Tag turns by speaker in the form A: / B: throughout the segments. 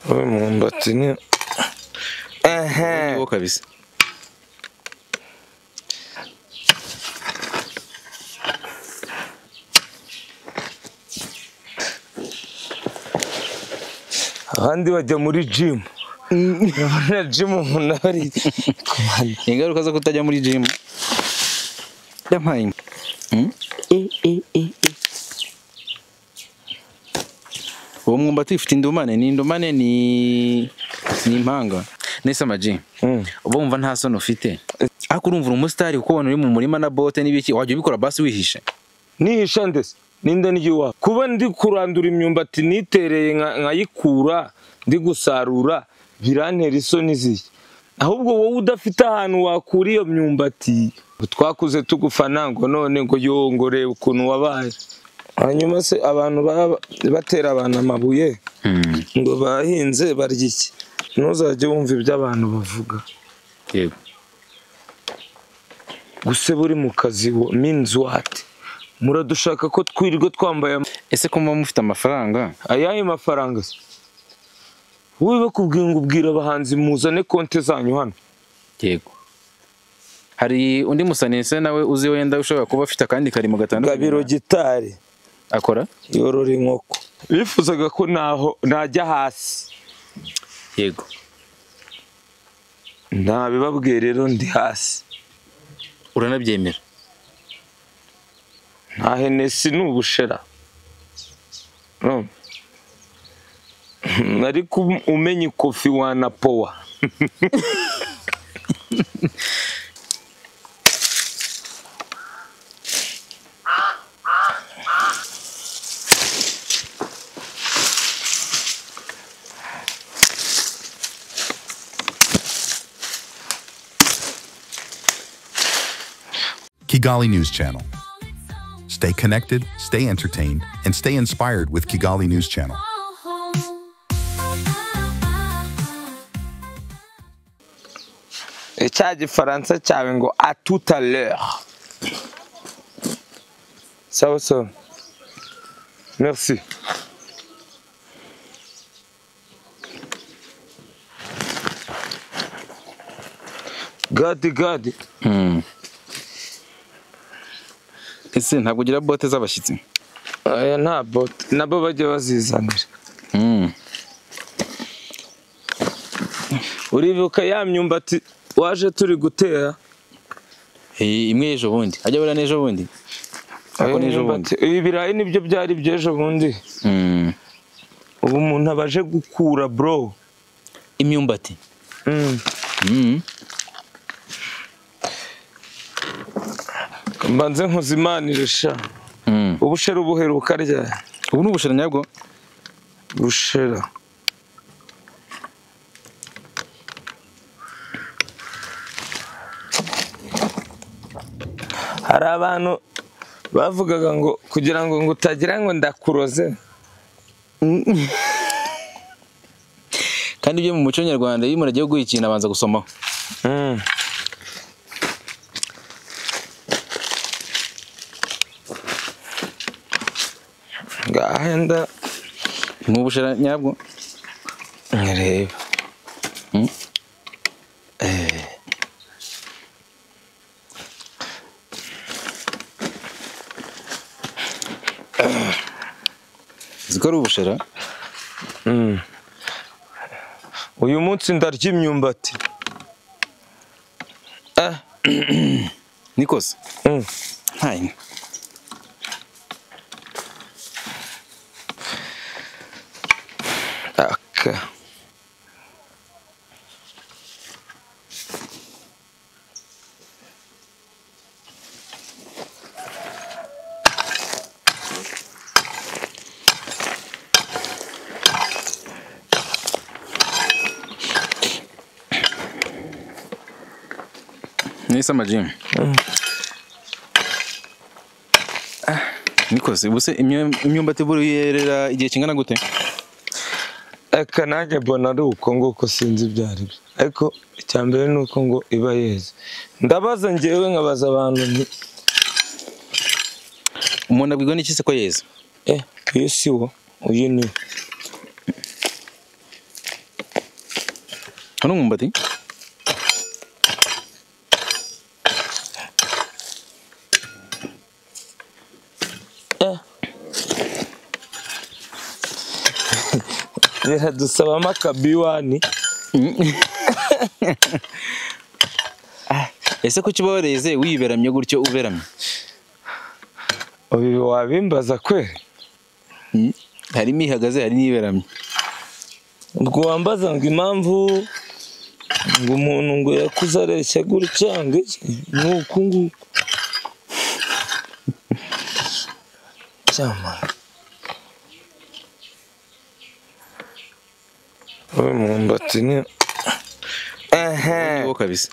A: Umwumbati ni
B: wo kabisa.
A: abandi bajya muri gym. Na gym umuntu ari
B: Ingaruka zo kutajya muri gym. Yampaye. Uwo mwumbati ufite indumane, ni indumane ni impanga. Nese amaji. Uba wumva nta sono ufite. Ako urumva umusitari kuko ubona uri mu murima na bote n'ibiki wajya ubikora basi wihishe.
A: nihisha ndese ninde ndyiwa kuba ndi kurandura imyumbati nitereye nkayikura ndi gusarura birantera isoni ziki. Ahubwo wowe udafite ahantu wakura iyo myumbati twakuze tugufana ngo none ngo yongore ukuntu wabaye. Hanyuma se abantu batera abantu amabuye ngo bahinze barya iki? Ntuzajye wumva ibyo abantu bavuga.
B: Yego.
A: Guse buri mu kazi means what? Muradushaka ko twirirwa twambaye
B: Ese ko muba mufite amafaranga?
A: ayahe mafaranga se? Wowe bakubwiye ngo ubwira abahanzi muzane konte zanyu hano.
B: Yego. Hari undi musanise nawe uzi wenda ushobora kuba afite akandi karimo gatandukanye.
A: Gabiro gitari
B: akora
A: yorora inkoko. Bifuzaga ko naho najya hasi.
B: Yego.
A: Ntabibabwiye rero ndi hasi.
B: Uranabyemera?
A: Nta Henesi n'ubushera. No. Ariko umenye kofi wana power.
C: Kigali News Channel. Stay connected, stay entertained, and stay inspired with Kigali News Channel.
A: Cya gifaransa cyawe ngo à tout à l'heure. Sawa sawa. Merci. Gadi.
B: Ese ntabwo ugira bote z'abashyitsi?
A: Aya nta bote nabo bajya bazizanira. Uribuka ya myumbati waje turi gutera?
B: Imwe ejo bundi. Ajya bura n'ejo bundi.
A: Ako n'ejo bundi. Ibi birayi nibyo byari by'ejo bundi. Ubu umuntu abaje gukura bro.
B: Imyumbati.
A: Mbanze nkuzimanire sha. Ubushera ubuheruka rya.
B: Ubu n'ubushera nyabwo?
A: Bushera. Hari abantu bavugaga ngo kugira ngo utagira ngo ndakuroze.
B: Kandi byo mu muco nyarwanda iyo muragiye guha ikintu abanza gusomaho.
A: Gahenda
B: n'ubushera nyabwo?
A: Nreba.
B: Zikora ubushera?
A: Uyu munsi ndarya imyumbati.
B: Nikose? Hai.
A: Aka.
B: Nisa majim. Nikose, ubuse imyumbati buri yerera igihe kingana gute?
A: Aka nanjye mbona ari uko nguko sinzi ibyari. Ariko icyambere nuko ngo iba yeze. Ndabaza ngewe nkabaza abantu nti
B: umuntu abwirwa n'iki se ko yeze?
A: Iyo si wo uyu ni.
B: hano umwumbati
A: biradusabamo akabiwani.
B: ese ko kiboreze wiberamye gutyo uberamye
A: uyu wabimbaza kweli?
B: harimo ihagaze hari n'iberamye.
A: ubwo wambaza ngo impamvu ngo umuntu ngo yakuze areshya gutya ngo nuko nguko cyama uyu mwumbati ni
B: wo kabisa.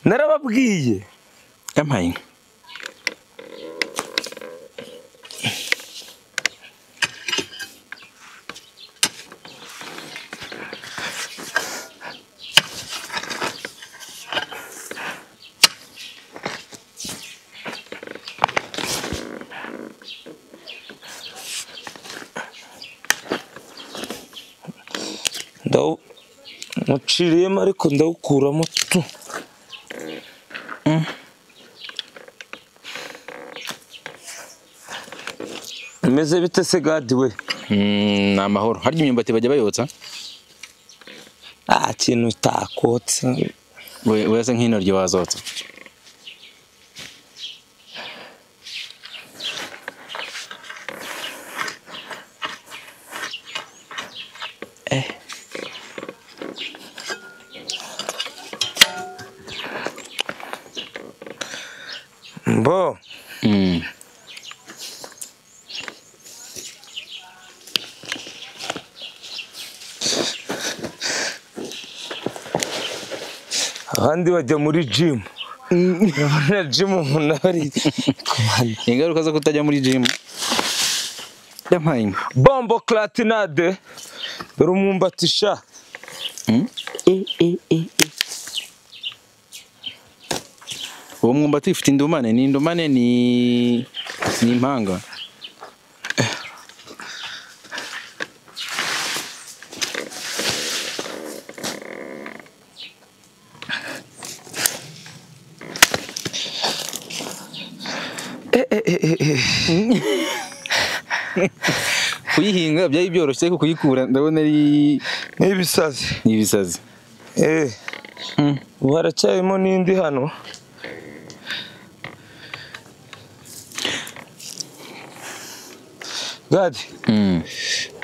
A: narababwiye
B: yampaye
A: muciriyemo ariko ndawukuramo tu. Meze bite se gadi we?
B: ni amahoro. harya imyumbati bajya bayotsa?
A: kintu utakotsa
B: wese nk'intoryi wazotsa?
A: mbo abandi bajya muri gym. na gym umuntu ari
B: ingaruka zo kutajya muri gym yampaye
A: bombo clatinade dore umwumbati sha.
B: uwo mwumbati ufite indumane? ni indumane ni impanga? kuyihinga byari byoroshye ariko kuyikura ndabona ari
A: n'ibisazi.
B: n'ibisazi.
A: ubu haracyarimo n'indi hano. gadi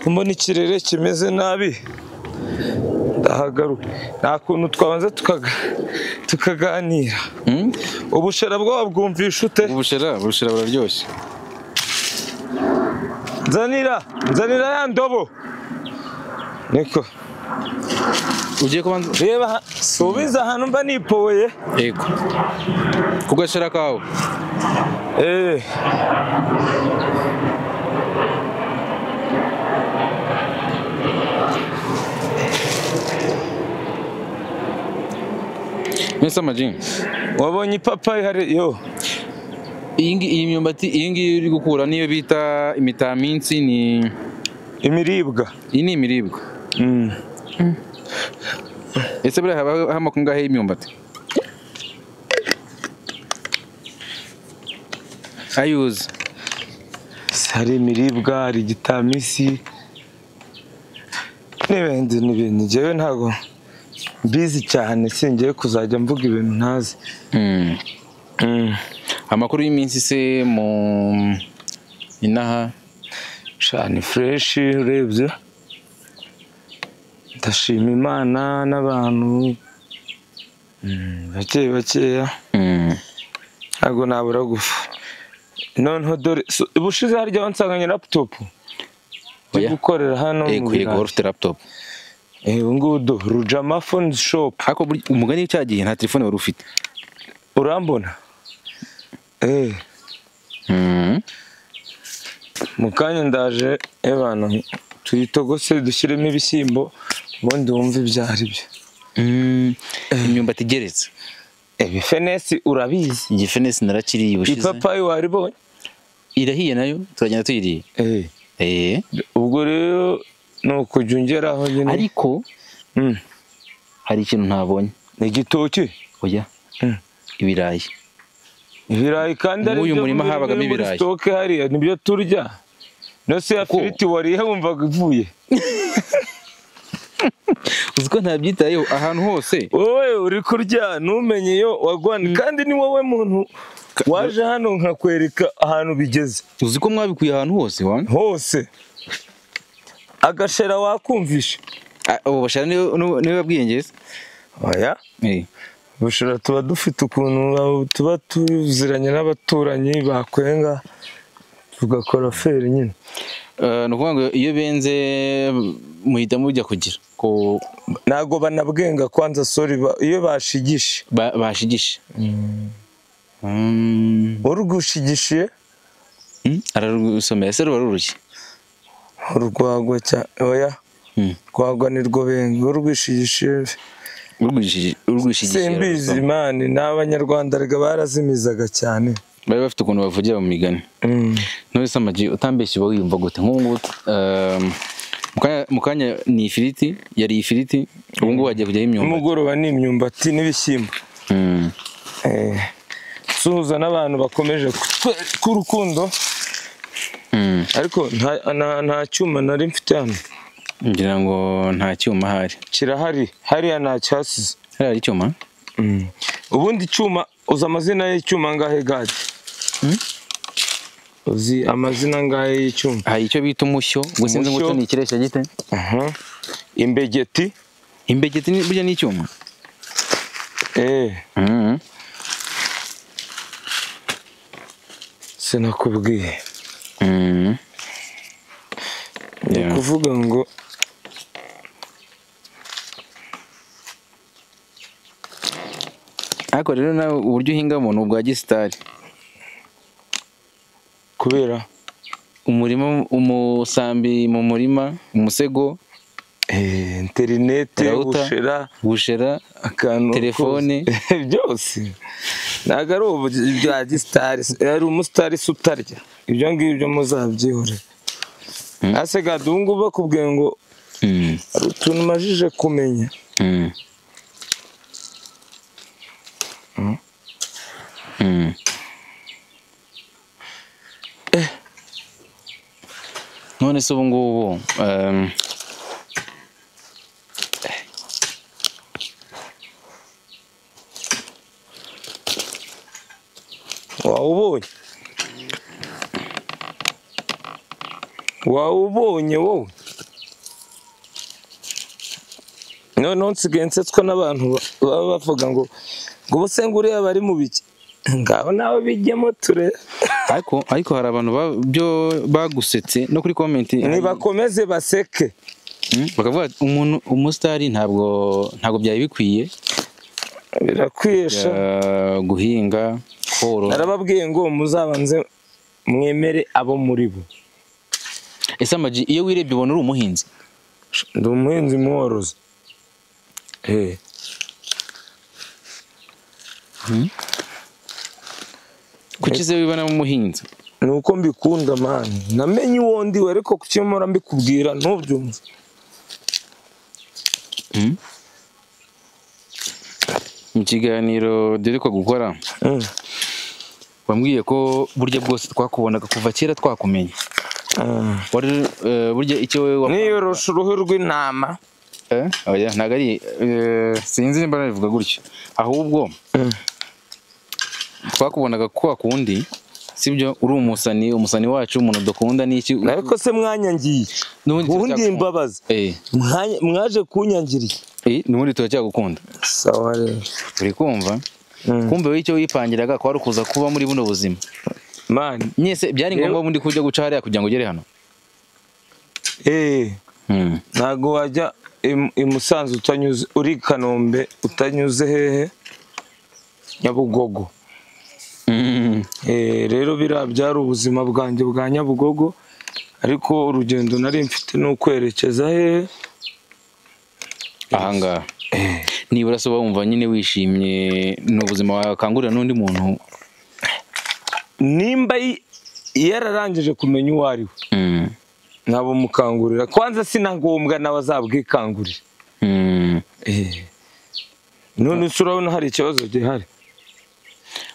A: mbona ikirere kimeze nabi ndahagaruka nta kuntu twabanza tukaganira. ubushera bwo wabwumvisha ute?
B: ubushera buraryoshye.
A: nzanira ya ndobo niko
B: ugiye kubanza
A: reba subiza ahantu mba nipoye.
B: yego ku gashera kawe. Mesa Majin,
A: wabonye ipapayi hari yo?
B: iyi myumbati iyi ngiyi uri gukura niyo bita imitaminsi? ni
A: imiribwa.
B: iyi ni imiribwa. ese buriya haba amoko angahe y'imyumbati? ayuzi
A: hari imiribwa, hari igitamisi n'ibindi njyewe ntabwo mbizi cyane, singiye kuzajya mvuga ibintu ntazi.
B: amakuru y'iminsi se mu inaha
A: ni fresh. urebye ndashima Imana n'abantu bakeya ntabwo nabura gufa. noneho dore ubushize harya wansanganye laptop yo gukorera hano mu
B: biro. yego ufite laptop?
A: ubu ngubu Rujama phone shop.
B: ariko umugani cyagiye nta telefone wari ufite
A: urambona? mu kanya ndaje ebana tuyitogose dushyiremo ibishyimbo ubundi wumve ibyo ari byo.
B: imyumbati igeretse.
A: ibifenesi urabizi?
B: igifenesi narakiriye ubushize.
A: ipapayi waribonye?
B: irahiye nayo turagenda tuyiriye.
A: ubwo rero kujya ungeraho nyine
B: ariko hari ikintu ntabonye.
A: ni igitoki
B: Oya, ibirayi.
A: ibirayi kandi ari
B: Nk'uyu
A: byo
B: murima
A: biri
B: habagamo
A: muri
B: ibirayi.
A: stoke hariya nibyo turya nose ya firiti wariye wumvaga ivuye
B: Uzi ko ntabyitayeho ahantu hose.
A: wowe uri kurya ntumenye iyo wagwana kandi ni wowe muntu waje hano nkakwereka ahantu bigeze
B: Uzi ko mwabikuye ahantu hose wana?
A: hose agashera wakumvisha
B: Abo bashara niwe babwiyengeza.
A: oya bushora tuba dufite ukuntu tuba tuziranye n'abaturanyi bakwenga tugakora feri nyine
B: ni ukuvuga ngo iyo benze muhita mujya kugira ko
A: ntago banabwenga kwanza sorry iyo bashigishe
B: bashigishe.
A: urugushigishiye
B: ararusomeye ese ruba rurushye
A: urwagwa oya rwagwa ni rwo benga urwishigishiye simbizi mani n'abanyarwanda rega barazimizaga cyane
B: bari bafite ukuntu bavugira mu migani. None se Ama G utambeshye uba wiyumva gute nk'ubu mu kanya ni ifiriti yari ifiriti ubu ngubu wagiye kujyaho imyumbati
A: umugoroba ni imyumbati n'ibishyimbo suhuza n'abantu bakomeje k'urukundo ariko nta cyuma nari mfite hano
B: ngira ngo nta cyuma hari
A: kirahari hariya nta cyasize
B: hari icyuma
A: ubundi icyuma uzi amazina y'icyuma ngahe gade uzi amazina ngahe y'icyuma
B: hari icyo bita umushyo gusa sinzi ngo ni ikireshya gite
A: imbegeti
B: burya ni icyuma
A: sinakubwiye ni ukuvuga ngo
B: ariko rero nawe uburyo uhingamo ni ubwa gisitari
A: kubera
B: umurima umusambi mu murima umusego
A: interinete bushera akantu
B: telefone
A: byose ntabwo ari ubu bya gisitari ari umusitari se utarya ibyo ngibyo muzabyihore ase gade ubu ngubu bakubwiye ngo hari utuntu umajije kumenya
B: none se ubu ngubu
A: wawubonye wowe noneho nsigaye nsetswa n'abantu baba bavuga ngo ubuse ngo uriya bari mu biki ngaho nawe bijyemo turebe
B: ariko hari abantu byo bagusetse no kuri komenti
A: ntibakomeze baseke
B: bakavuga umuntu umusitari ntabwo byari bikwiye
A: birakwiyesha
B: guhinga korora
A: narababwiye ngo muzabanze mwemere abo muri bo
B: ese Ama G iyo wirebye ubona uri umuhinzi
A: ndi umuhinzi mworozi
B: kuki se wibona umuhinzi
A: ni uko mbikunda mani namenye uwo ndiwe ariko kuki mpora mbikubwira ntubyumve
B: mu kiganiro duheruka gukora wambwiye ko burya bwose twakubonaga kuva kera twakumenye burya icyo wowe
A: niyorosha uruhu rw'intama
B: oya ntabwo ari sinzi nimba nabivuga gutyo ahubwo twakubonaga kwa kundi sibyo uri umusani wacu umuntu dukunda n'iki
A: ariko se mwanyangiye ubundi imbabazi mwaje kunyangiriye
B: n'ubundi turacyagukunda
A: sawa rero
B: uri kumva kumbe wowe icyo wipangiraga ko wari kuza kuba muri buno buzima
A: mani
B: nyese byari ngombwa ubundi kujya guca hariya kugira ngo ugere hano
A: ntabwo wajya i Musanze utanyuze uri Kanombe utanyuze hehe Nyabugogo rero biriya byari ubuzima bwanjye bwa Nyabugogo ariko urugendo nari mfite ni ukwerekeza hehe
B: ahangaha nibura se wumva nyine wishimye n'ubuzima wakangurira n'undi muntu
A: nimba yararangije kumenya uwo ari we nabo mukangurira kwanza sinagombwa nawe azabwikangurira. None urabona hari ikibazo gihari.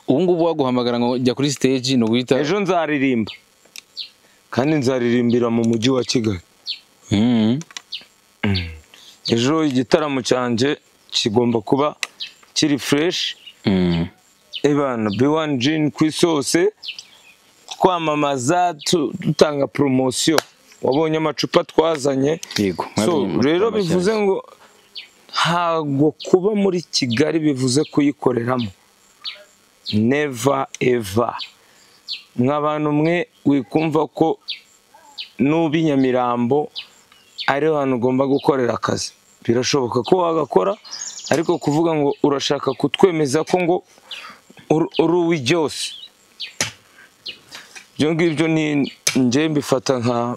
B: Ubu ngubu waguhamagara ngo jya kuri stage no guhita
A: Ejo nzaririmba kandi nzaririmbira mu mujyi wa Kigali. Ejo igitaramo cyanjye kigomba kuba kiri fresh. Ebana B1 Gin ku isose kwamamaza dutanga promotion. Wabonye amacupa twazanye.
B: Yego.
A: So rero bivuze ngo ntago kuba muri Kigali bivuze kuyikoreramo. Never ever. Nk'abantu mwe wikumva ko nubi Nyamirambo ari hantu ugomba gukorera akazi. Birashoboka ko wagakora ariko kuvuga ngo urashaka kutwemeza ko ngo uruwi byose. Byo ngibyo ni nje mbifata nka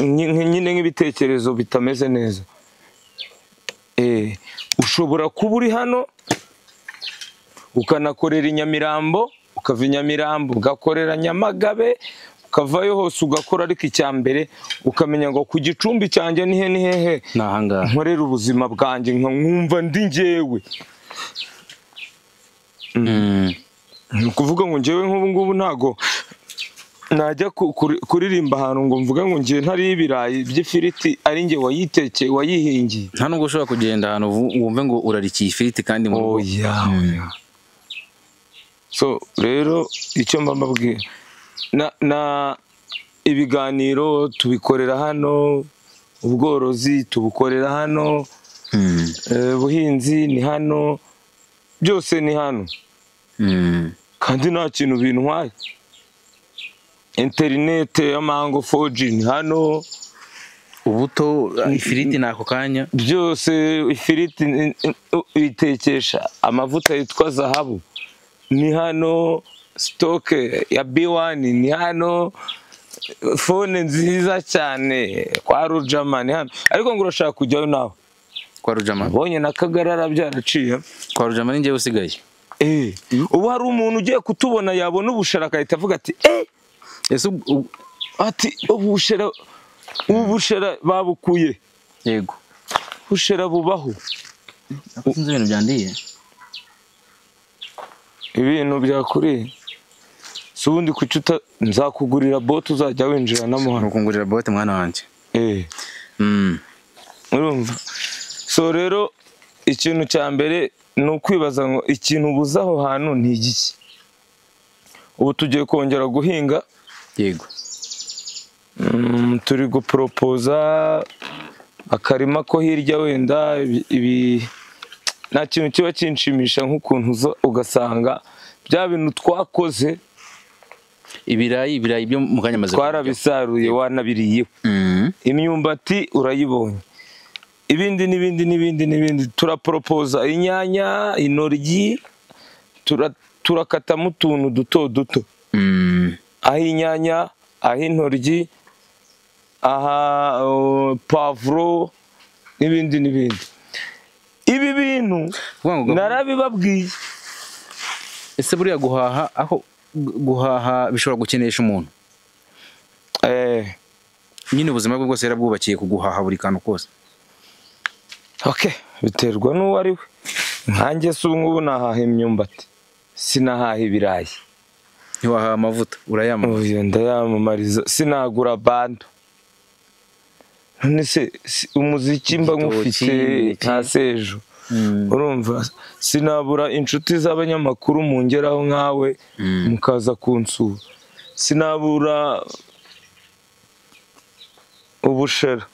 A: nyine nk'ibitekerezo bitameze neza. Ushobora kuba uri hano ukanakorera Nyamirambo, ukava Nyamirambo ugakorera Nyamagabe, ukavayo hose ugakora, ariko icyambere ukamenya ngo ku Gicumbi cyanjye ni hehe
B: nahanga
A: nkorera ubuzima bwanjye nkumva ndi njyewe. Kuvuga ngo njyewe nk'ubu ngubu ntago najya kuririmba ahantu ngo mvuga ngo ngiye ntari ibirayi by'ifiriti ari njye wayitekeye wayihingiye.
B: nta nubwo ushobora kugenda ahantu wumve ngo urarikiye ifiriti kandi mu rugo.
A: So rero icyo mbabwira na ibiganiro tubikorera hano, ubworozi tubukorera hano, ubuhinzi ni hano, byose ni hano. Kandi nta kintu bintwaye. Interinete y'amango 4G ni hano,
B: ubuto ifiriti nako kanya
A: byose ifiriti itekesha amavuta yitwa zahabu ni hano, stock ya B1 ni hano, phone nziza cyane kwa Rujama ni hano. Ariko ngo urashaka kujyayo nawe
B: kwa Rujama?
A: Bonye nakagarara byaraciye.
B: Kwa Rujama ninjye usigaye.
A: Ubu hari umuntu ugiye kutubona yabona ubushera akahita avuga ati
B: ese
A: ati ubushera babukuye.
B: Yego.
A: Ubushera bubaho.
B: Akunze ibintu byandiye.
A: Ibintu byakuriye. Subundi kucuta nzakugurira bote uzajya winjira namo hano.
B: Ukungurira bote mwana wanje.
A: Urumva? So rero ikintu cya mbere ni ukwibaza ngo ikintu buzaho hantu ni igiki. Ubu tugiye kongera guhinga.
B: Yego.
A: Turi gupropoza akarima ko hirya wenda ibi nta kintu kiba kinshimisha nk'ukuntu ugasanga bya bintu twakoze
B: ibirayi byo mu kanya maze
A: twarabisaruye wanabiriye. Imyumbati urayibonye, ibindi turapropoza inyanya, intoryi, turakatamo utuntu duto aho inyanya, aho intoryi, aha pavuro n'ibindi. Ibi bintu narabibabwiye.
B: Ese buriya guhaha aho guhaha bishobora gukenesha umuntu? Nyine ubuzima bwe bwose yarabwubakiye kuguhaha buri kantu kose.
A: Biterwa n'uwo ari we. Nkanjye se ubu ngubu nahaha imyumbati, sinahaha ibirayi.
B: Ntiwahaha amavuta urayamamariza?
A: Ndayamamariza. Sinagura bando. None se umuziki mba nkufite nta sejo. Urumva sinabura inshuti z'abanyamakuru mungeraho nkawe mukaza kunsura. Sinabura ubushera.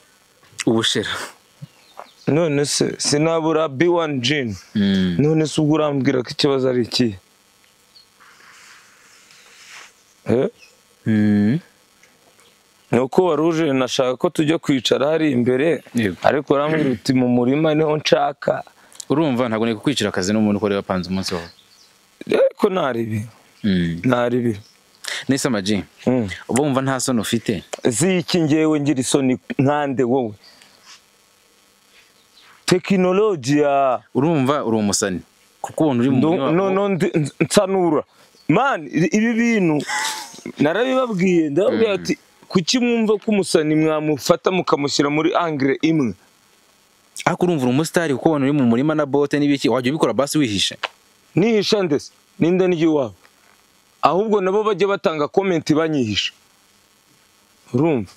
A: None se sinabura B1 Gin. None se ubwo urambwira ko ikibazo ari iki? Nuko waruje nashaka ko tujya kwicara hari imbere, ariko urambwira uti mu murima niho nshaka.
B: Urumva ntabwo ni kukwicira akazi n'umuntu uko wapanze umunsi wawe.
A: Ariko naribi.
B: Nese Ama-G, uba wumva nta soni ufite?
A: Ziki njyewe ngira isoni nkande wowe? Tekinolojiya.
B: Urumva uri umusani kuko ubona uri mu
A: nsanura. Man, ibi bintu narabibabwiye ndababwira ati kuki mwumva ko umusani mwamufata mukamushyira muri angre imwe?
B: ariko urumva umusitari kuko ubona uri mu murima na bote n'ibiki wajya ubikora basi wihishe?
A: Nihisha ndetse n'inda n'igiwabo, ahubwo nabo bajya batanga comment banyihisha. Urumva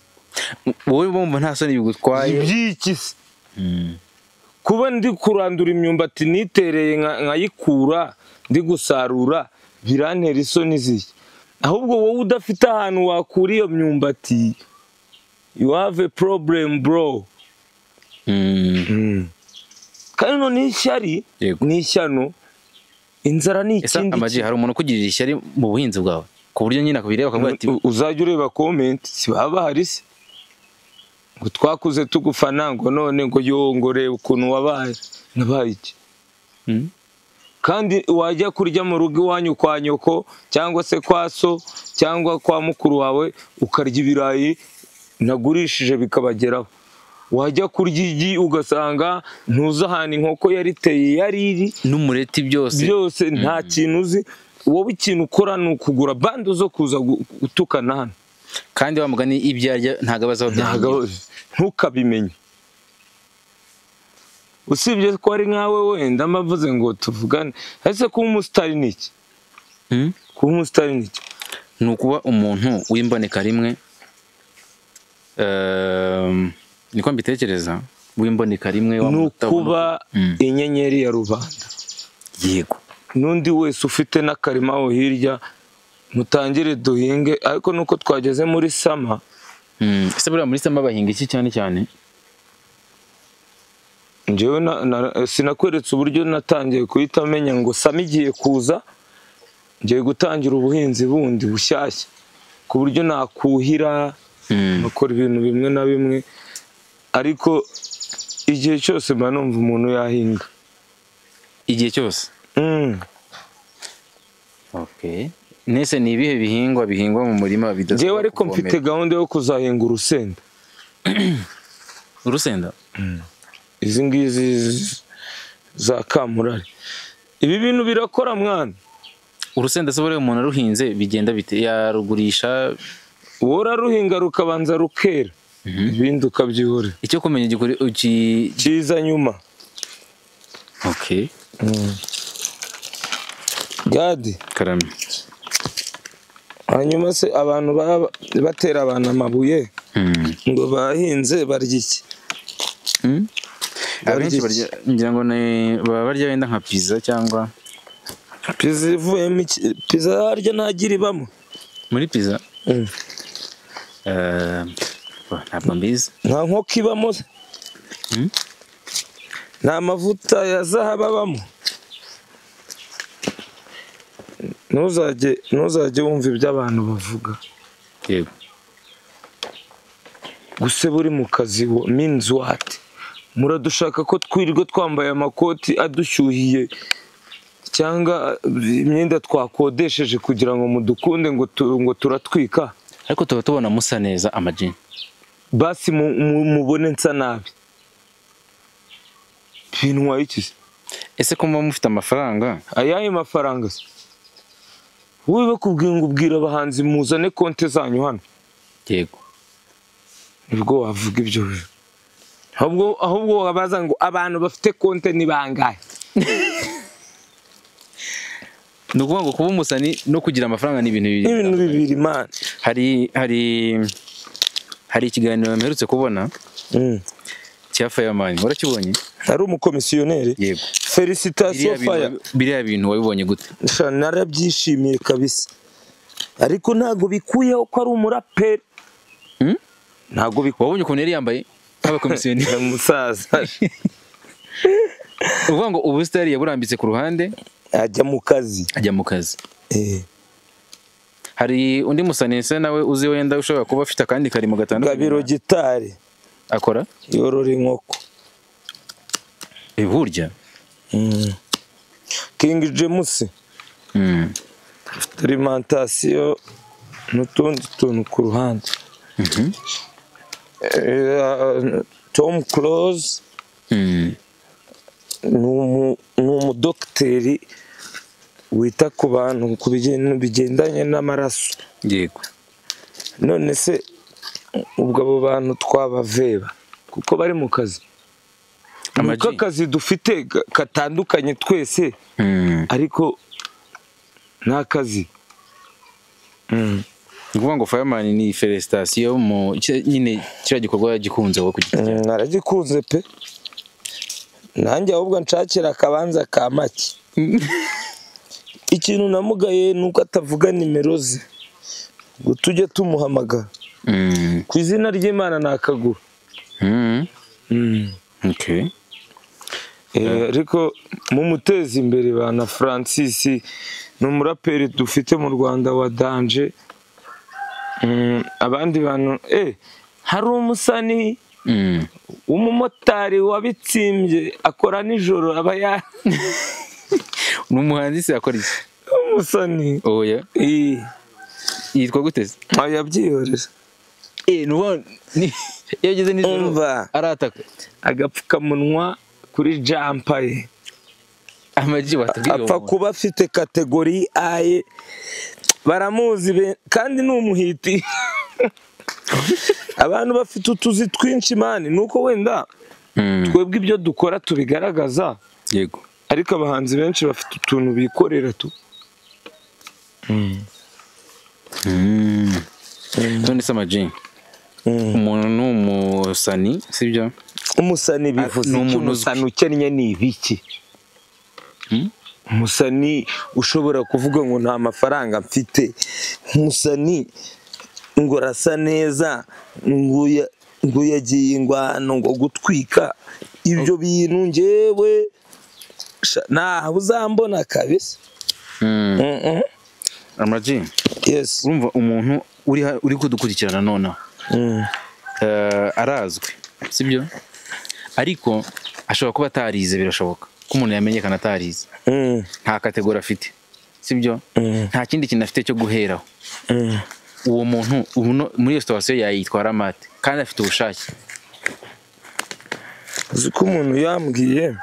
B: wowe bumva nta soni bigutwaye
A: ibyiki se? Kuba ndi kurandura imyumbati nitereye nkayikura ndi gusarura birantera isoni ziye. Ahubwo wowe udafite ahantu wakura iyo myumbati, you have a problem bro. Kandi no n'ishyari n'ishyano, inzara ni ikindi.
B: Amaji, hari umuntu ukugirira ishyari mu buhinzi bwawe ku buryo nyine akabireba akavuga ati
A: uzajya ureba comment si baba hari se ngo twakuze tugufana ngo none ngo yongore ukuntu wabaye nabaye iki? Kandi wajya kurya mu rugo iwanyu kwa nyoko cyangwa se kwa so cyangwa kwa mukuru wawe ukarya ibirayi nagurishije bikabageraho, wajya kurya igi ugasanga ntuzi ahantu inkoko yariteye yariri
B: n'umureti
A: byose nta kintu uzi. Wowe ikintu ukora ni ukugura bando zo kuza gutukana hano,
B: kandi wa mugani ibyo arya ntago abazaho byanjye
A: ntukabimenye. Usibye ko ari nkawe wenda mbavuze ngo tuvugane, ese kuba umusitari ni iki? Kuba umusitari ni iki?
B: Ni ukuba umuntu w'imboneka rimwe, niko mbitekereza, w'imboneka rimwe
A: ni ukuba inyenyeri ya rubanda.
B: Yego,
A: n'undi wese ufite n'akarima aho hirya mutangire duhinge. Ariko nuko twageze muri sama.
B: Ese buriya muri sama bahinga iki cyane cyane?
A: Njyewe sinakweretse uburyo natangiye kuhita menya ngo sama igiye kuza ngiye gutangira ubuhinzi bundi bushyashya, ku buryo nakuhira nakora ibintu bimwe na bimwe. Ariko igihe cyose mba numva umuntu yahinga
B: igihe cyose. Okay, nese ni ibihe bihingwa mu murima bidasaba?
A: Njyewe ariko mfite gahunda yo kuzahinga urusenda.
B: Urusenda?
A: Izi ngizi za Kamurari. Ibi bintu birakora mwana.
B: Urusenda se buriya umuntu aruhinze bigenda bite? Yarugurisha?
A: Wora ruhinga rukabanza rukera, ibindi ukabyihorera.
B: Icyo kumenya
A: kiza nyuma.
B: Okay.
A: Gadi
B: karame.
A: Hanyuma se abantu batera abantu amabuye ngo bahinze barya iki?
B: Abenshi ngira ngo baba barya wenda nka pizza cyangwa
A: pizza ivuyemo iki? Pizza harya ntagira ibamo
B: muri pizza? Ntabwo mbizi. Nta
A: nkoko ibamo? Nta mavuta ya zahabu abamo? Ntuzajye wumva ibyo abantu bavuga.
B: Yego.
A: Guse buri mu kazi means what? Muradushaka ko twirirwa twambaye amakoti adushyuhiye cyangwa imyenda twakodesheje kugira ngo mudukunde ngo turatwika?
B: Ariko tuba tubona musa neza Amaji.
A: Basi mubone nsa nabi. Bintu wayikize.
B: Ese ko muba mufite amafaranga?
A: Ayahe mafaranga se? Wowe bakubwiye ngo ubwira abahanzi muzane konte zanyu hano.
B: Yego.
A: Nibwo wavuga ibyo. Ahubwo wabaza ngo abantu bafite konte ni bangahe?
B: Nukuvuga ngo kuba umusani no kugira amafaranga ni ibintu
A: bibiri man.
B: Hari ikiganiro mperutse kubona cya Fireman, warakibonye?
A: Ari umukomisiyoneri?
B: Yego.
A: Felicitation Fire.
B: Biriya bintu wabibonye gute?
A: Narabyishimiye kabisa. Ariko ntago bikuyeho ko ari umuraperi. Ntago
B: wabonye ukuntu yari yambaye nk'abakomisiyoneri
A: umusaza.
B: Uvuga ngo ubusitari yaburambitse ku ruhande
A: ajya mu kazi.
B: Hari undi musanese nawe uzi wenda ushobora kuba afite akandi karimo gatandukanye.
A: Gabiro gitari
B: akora
A: yorora inkoko.
B: Burya
A: King James alimentation n'utundi tuntu ku ruhande. Tom Close ni umudokiteri wita ku bantu ku bintu bigendanye n'amaraso.
B: Yego.
A: None se ubwo abo bantu twabaveba kuko bari mu kazi. Nuko akazi dufite katandukanye twese ariko nta kazi.
B: Nguvuga ngo Fireman ni felicitation mu nyine kira gikorwa gikunze wo kugita.
A: Naragikunze pe. Nanjye ahubwo nshakira akabanza ka make. Ikintu namugaye nuko atavuga nimero ze ngo tujye tumuhamagara ku izina ry'Imana nakagura.
B: Okay.
A: Ariko mumuteza imbere bana Francis ni umuraperi dufite mu Rwanda wa Danger. Abandi bantu hari umusani umumotari wabitsimbye akora nijoro aba ya
B: n'umuhanzi se akora iki?
A: Umusani
B: oya yitwa gute?
A: Yabyihoreza
B: nuwo ni yageze nijoro arataka
A: agapfukamunwa kuri jampa ye.
B: Amaji watubwiye
A: apfa kuba afite kategori A baramuzi kandi ni umuhiti. Abantu bafite utuzi twinshi mani nuko wenda twebwe ibyo dukora tubigaragaza.
B: Yego.
A: Ariko abahanzi benshi bafite utuntu bikorera tu.
B: Tony Samaji. Umuntu n'umusani sibyo?
A: Umusani bivuze umusani ukennye ni ibiki? Umusani ushobora kuvuga ngo nta mafaranga mfite. Umusani ngo rasa neza ngo yagiye ingwano ngo gutwika ibyo bintu ngewe nta uzambona kabisa.
B: Amaji.
A: Yes.
B: Urumva umuntu uri kudukurikirana none arazwi sibyo? Ariko ashobora kuba atarize, birashoboka ko umuntu yamenyekana atarize. Nta kategori afite sibyo? Nta kindi kintu afite cyo guheraho. Uwo muntu muri iyo situation yayitwara mate kandi afite ubushake.
A: Uzi ko umuntu yambwiye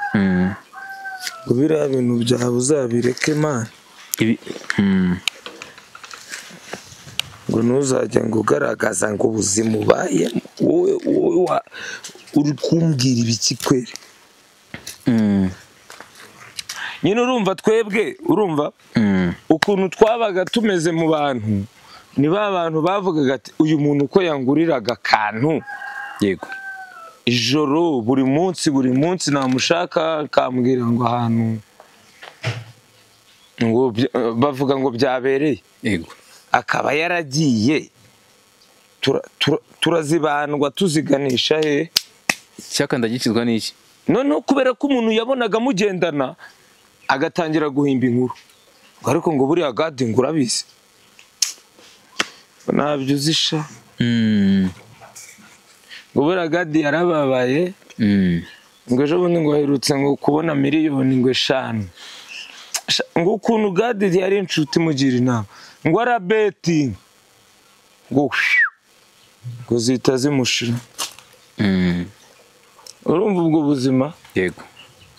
A: ngo biriya bintu byawe uzabireke man. Ngo ntuzajya ngo ugaragaza ngo ubuzima ubayemo wowe uri kumbwira ibiki kwere. Nyine urumva twebwe urumva ukuntu twabaga tumeze mu bantu ni ba bantu bavugaga ati uyu muntu uko yanguriraga akantu.
B: Yego.
A: Ijoro buri munsi namushaka akambwira ngo ahantu ngo bavuga ngo byabereye.
B: Yego.
A: Akaba yaragiye turazibandwa tuziganisha he
B: cyakanda gikizwa n'iki
A: none kubera ko umuntu yabonaga mugendana agatangira guhimba inkuru ariko ngo buri agadi ngo urabizi nabyo uzisha ngo buri agadi yarababaye ngo ejo bundi ngo aherutse ngo kubona miliyoni ngo 5 ngo ukuntu gadi yari inshuti mugira inama ngo arabeti ngo zita zimushira. Urumva ubwo buzima?
B: Yego.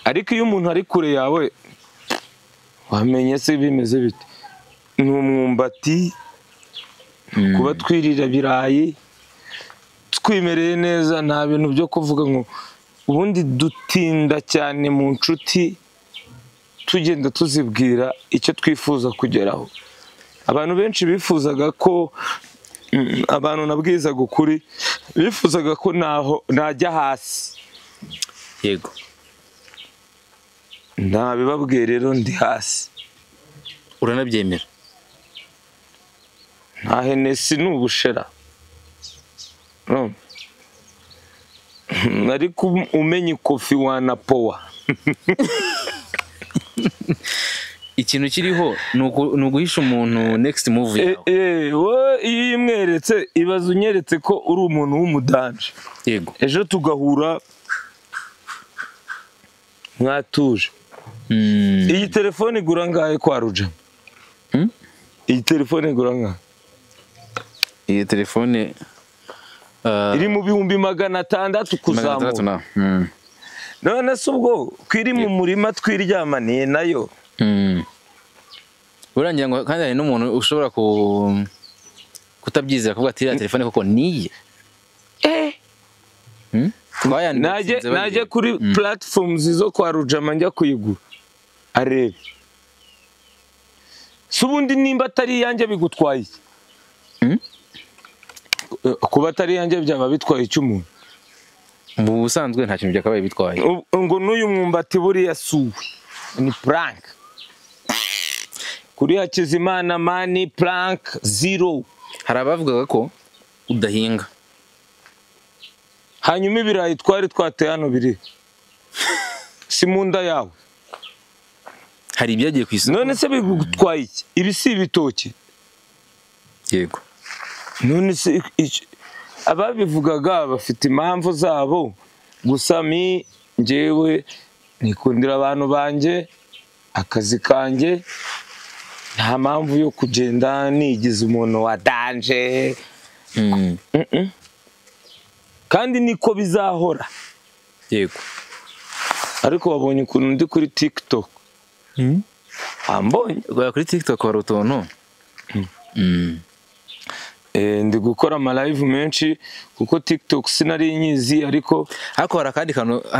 A: Ariko iyo umuntu ari kure yawe wamenye se bimeze bite? Ni umwumbati kuba twirira birayi twimereye neza nta bintu byo kuvuga ngo ubundi dutinda cyane mu nshuti tugenda tuzibwira icyo twifuza kugeraho. Abantu benshi bifuzaga ko abantu nabwizaga ukuri bifuzaga ko naho najya hasi.
B: Yego.
A: Ntabibabwiye rero ndi hasi.
B: Uranabyemera?
A: Nta Hennessy n'ubushera. No. Ariko umenye kofi wana power.
B: Ikintu kiriho nuguhisha umuntu next move yawe.
A: Wo imweretse ibazo unyeretse ko uri umuntu w'umudanje.
B: Yego.
A: Ejo tugahura mwatuje. Iyi telefone igura ngahe kwa Ruja? Iyi telefone igura ngahe?
B: Iyi telefone
A: iri mu bihumbi 600 kuzamuka. None se ubwo kwiri mu murima twiryamaniye nayo.
B: Urangira ngo kandi hari n'umuntu ushobora kutabyizera kuvuga ati ya telefone koko niye.
A: najye kuri platforms zo kwa Rujama njya kuyigura arebe si ubundi nimba atari iyanjye bigutwaye kuba atari iyanjye byaba bitwaye icy'umuntu
B: mu busanzwe nta kintu byakabaye bitwaye
A: ngo n'uyu mwumbati buriya suwe ni prank kuri Hakizimana mani prank zero.
B: hari abavugaga ko udahinga
A: hanyuma ibirayi twari twateye hano biri si mu nda yawe
B: hari ibyagiye ku isoko
A: none se bigutwaye iki ibi si ibitoki
B: yego
A: none se ababivugaga bafite impamvu zabo gusa njyewe nikundira abantu banjye akazi kanjye nta mpamvu yo kugenda nigize umuntu wa danje kandi niko bizahora
B: yego
A: ariko wabonye ukuntu ndi kuri TikTok ambonye
B: kuri TikTok hari utuntu
A: ndi gukora ama live menshi kuko TikTok sinari nyizi ariko
B: hari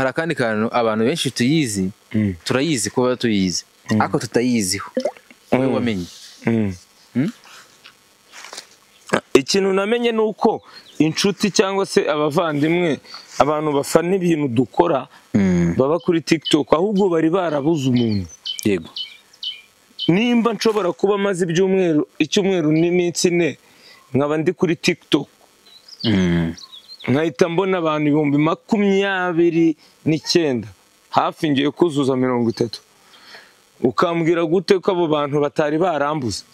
B: akandi kantu abantu benshi tuyizi turayizi kuba tuyizi ariko tutayiziho wowe wamenye
A: ikintu namenye nuko inshuti cyangwa se abavandimwe abantu bafana ibintu dukora baba kuri TikTok ahubwo bari barabuze umuntu
B: yego
A: nimba nshobora kuba maze icyumweru n'iminsi 4 nkaba ndi kuri TikTok nkahita mbona abantu 29 hafi ngiye kuzuza 30 ukambwira gute ko abo bantu batari barambuze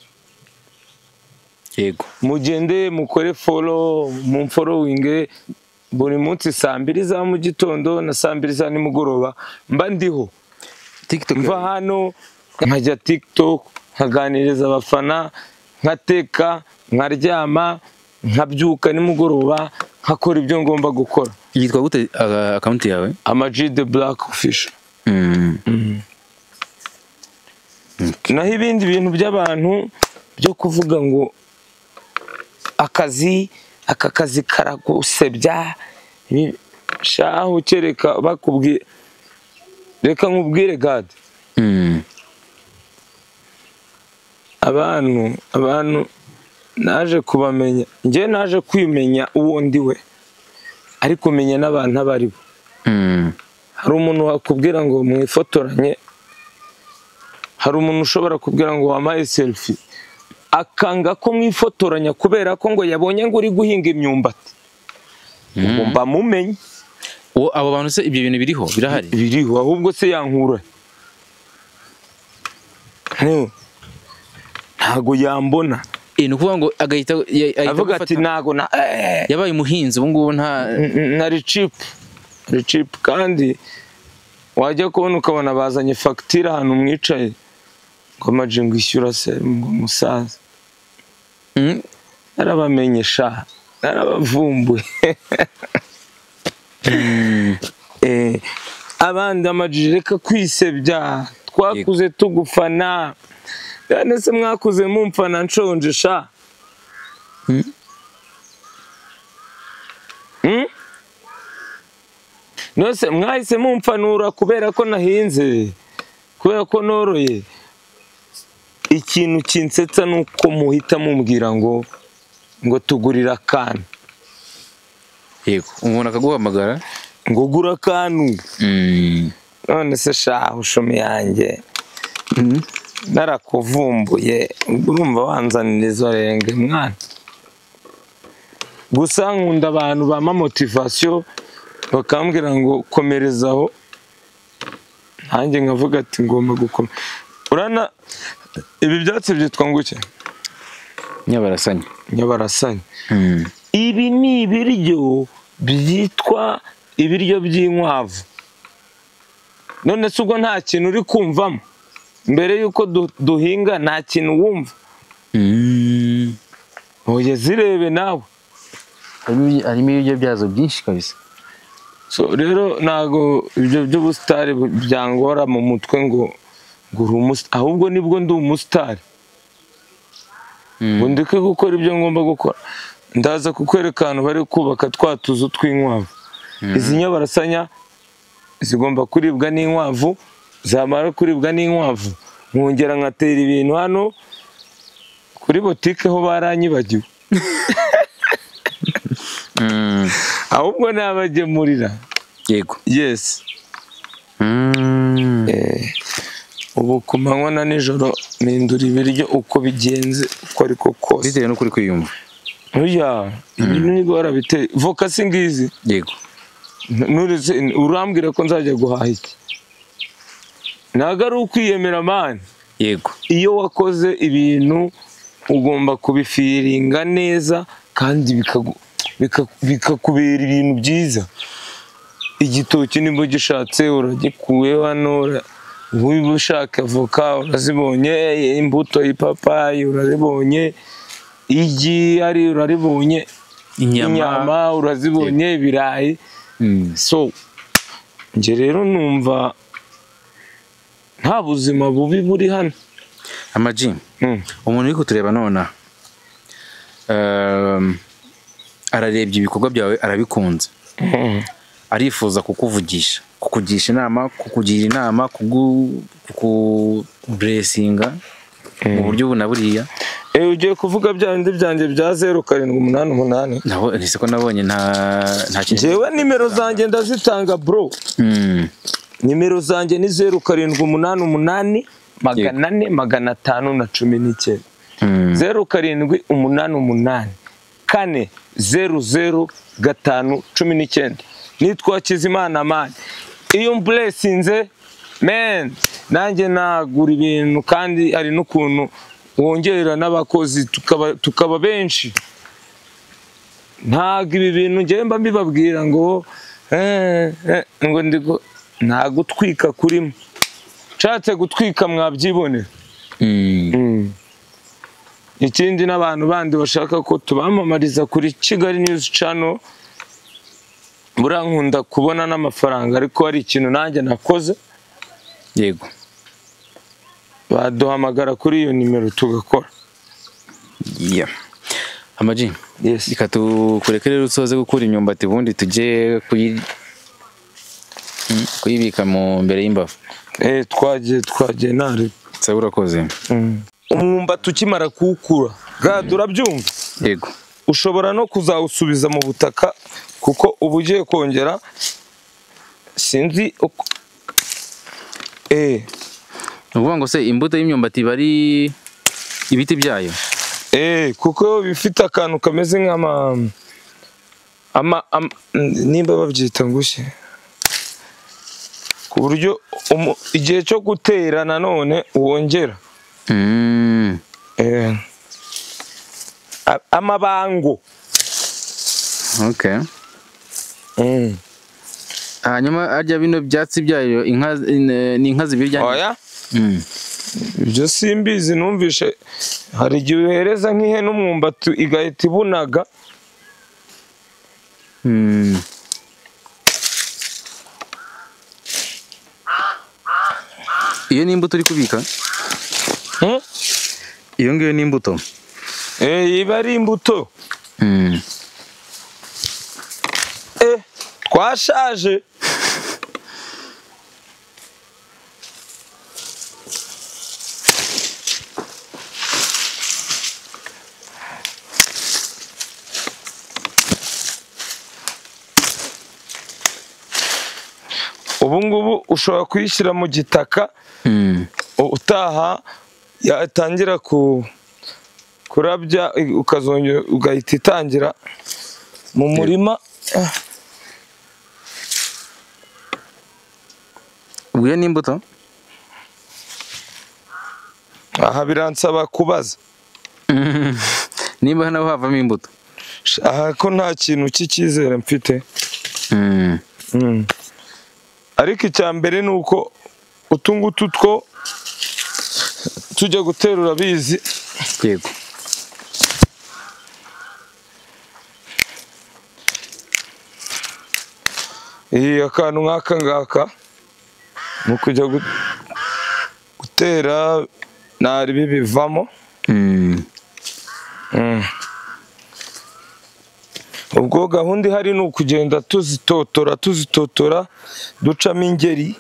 B: yego
A: mugende mukore follow mu following buri munsi 2 za mu gitondo na 2 za nimugoroba mba ndiho
B: TikTok
A: mva hano nkajya TikTok nkaganiriza abafana nkateka nkaryama nkabyuka nimugoroba nkakora ibyo ngomba gukora
B: yitwa gute account yawe
A: Ama-G The Black Official naho ibindi bintu by'abantu byo kuvuga ngo aka kazi karagusebya shaho kereka bakubwiye reka nkubwire God abantu naje kubamenya njye naje kwimenya uwo ndiwe ariko menya n'abantu abari bo hari umuntu wakubwira ngo mwifotoranye hari umuntu ushobora kubwira ngo wamaye selfie akanga ko mwifotoranya kubera ko ngo yabonye ngo uri guhinga imyumbati mba mumenye
B: abo bantu se ibyo bintu birahari
A: biriho ahubwo se yankura ntago yambona
B: ni ukuvuga ngo agahita
A: avuga ati ntago
B: yabaye umuhinzi ubu ngubu
A: nari cheap kandi wajya kubona ukabona bazanye fagitire ahantu mwicaye ngo Ama-G ngo ishyura se ngo musaza narabamenyesha narabavumbuye abandi Ama-G reka kwisebya twakuze tugufana kandi se mwakuze mumfana nshonje sha nose mwahise mumfanura kubera ko nahinze kubera ko noroye ikintu kinsetsa nuko muhita mumbwira ngo tugurira akantu
B: yego umuntu akaguhamagara
A: ngo gura akantu none se shaho ushumi yanjye narakuvumbuye urumva wanzanira izo renge mwana gusa nkunda abantu bama motivation bakambwira ngo komerezaho nanjye nkavuga ati ngomba gukomera urana ibi byatsi byitwa nguke nyabarasanya ibi ni ibiryo byitwa ibiryo by'inkwavu none se ubwo nta kintu uri kumvamo mbere yuko duhinga nta kintu wumva oya zirebe nawe
B: harimo ibiryo byazo byinshi kabisa
A: so rero ntago ibyo by'ubusitari byangora mu mutwe ngo uri umusitari ahubwo nibwo ndi umusitari ngo ndeke gukora ibyo ngomba gukora ndaza kukwereka ahantu bari kubaka twa tuzu tw'inkwavu. Izi nyabarasanya zigomba kuribwa n'inkwavu, zamara kuribwa n'inkwavu nkongera nkatera ibintu hano kuri botike ho baranyibagiwe. Ahubwo nabagemurira.
B: Yego.
A: Yes. Ubu ku manywa na nijoro mpindura ibiryo uko bigenze uko ariko kose.
B: Bitewe n'ukuri kwiyumva.
A: Oya, ibintu ni barabiteye. Voka singizi.
B: Yego.
A: Urambwira ko nzajya guhaha iki? Ntago ari ukwiyemera mani.
B: Yego.
A: Iyo wakoze ibintu ugomba kubifiringa neza kandi bikakubera ibintu byiza. Igitoki nimba gishatse uragikuye hano, wiba ushaka avoka urazibonye, imbuto y'ipapayi urazibonye, igi ari uraribonye, inyama urazibonye, ibirayi. So nje rero numva nta buzima bubi buri hano.
B: Amaji, umuntu uri kutureba nona ararebye ibikorwa byawe arabikunze, arifuza kukuvugisha, kukugisha inama, kukugira inama, kukuburesinga mu buryo bunaburiya.
A: Ugiye kuvuga bya bindi byanjye bya 0788
B: nabo nise ko nabonye nta kintu.
A: Jewe nimero zanjye ndazitanga bro. Nimero zanjye ni 0788 400 519 0788 400 519. Nitwa Kizimana man. Iyo mblesinze man nanjye nagura ibintu kandi ari n'ukuntu wongera n'abakozi tukaba benshi. Ntago ibi bintu ngiye mba mbibabwira ngo ngo ndigo ntagutwika kurimo. Nshatse gutwika mwabyibonera. Ikindi n'abantu bandi bashaka ko tubamamariza kuri Kigali News Channel, burankunda kubona n'amafaranga ariko hari ikintu nanjye nakoze.
B: Yego.
A: Baduhamagara kuri iyo nimero tugakora.
B: Yeah. Amaji.
A: Yes.
B: Reka tukureke rero usoze gukura imyumbati ubundi tujye kuyibika mu mbere y'imbavu.
A: Twagiye nari.
B: Sawa urakoze.
A: Umwumbati ukimara kuwukura, gadu urabyumva?
B: Yego.
A: Ushobora no kuzawusubiza mu butaka kuko uba ugiye kongera sinzi uko
B: uvuga ngo se imbuto y'imyumbati bari ibiti byayo?
A: Kuko bifite akantu kameze nk'ama nimba babyita ngushye, ku buryo igihe cyo gutera nanone wongera amabango.
B: Okay. Hanyuma ajya bino byatsi byayo ni inka zibirya?
A: Oya. Ibyo simbizi, numvishe hari igihe uhereza nk'ihene umwumbati igahita ibunaga.
B: Iyo ni imbuto uri kubika? Iyo ngiyo ni imbuto?
A: Iba ari imbuto. Twashaje. Ubu ngubu ushobora kuyishyira mu gitaka, utaha yatangira kurabya ukazongera ugahita itangira mu murima.
B: Ubwo ni imbuto?
A: Aha biransaba kubaza.
B: Niba naho havamo imbuto?
A: Aha ko nta kintu cy'icyizere mfite. Ariko icya mbere ni uko utungutu two tujya guterura bizi.
B: Yego.
A: Akantu nk'aka ngaka mu kujya gutera nari bibivamo. ubwo gahunda ihari ni ukugenda tuzitotora ducamo ingeri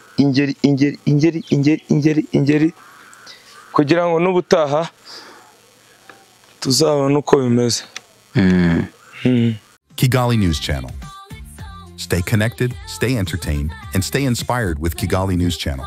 A: kugira ngo n'ubutaha tuzabona uko bimeze.
C: Kigali News Channel. Stay connected, stay entertained, and stay inspired with Kigali News Channel.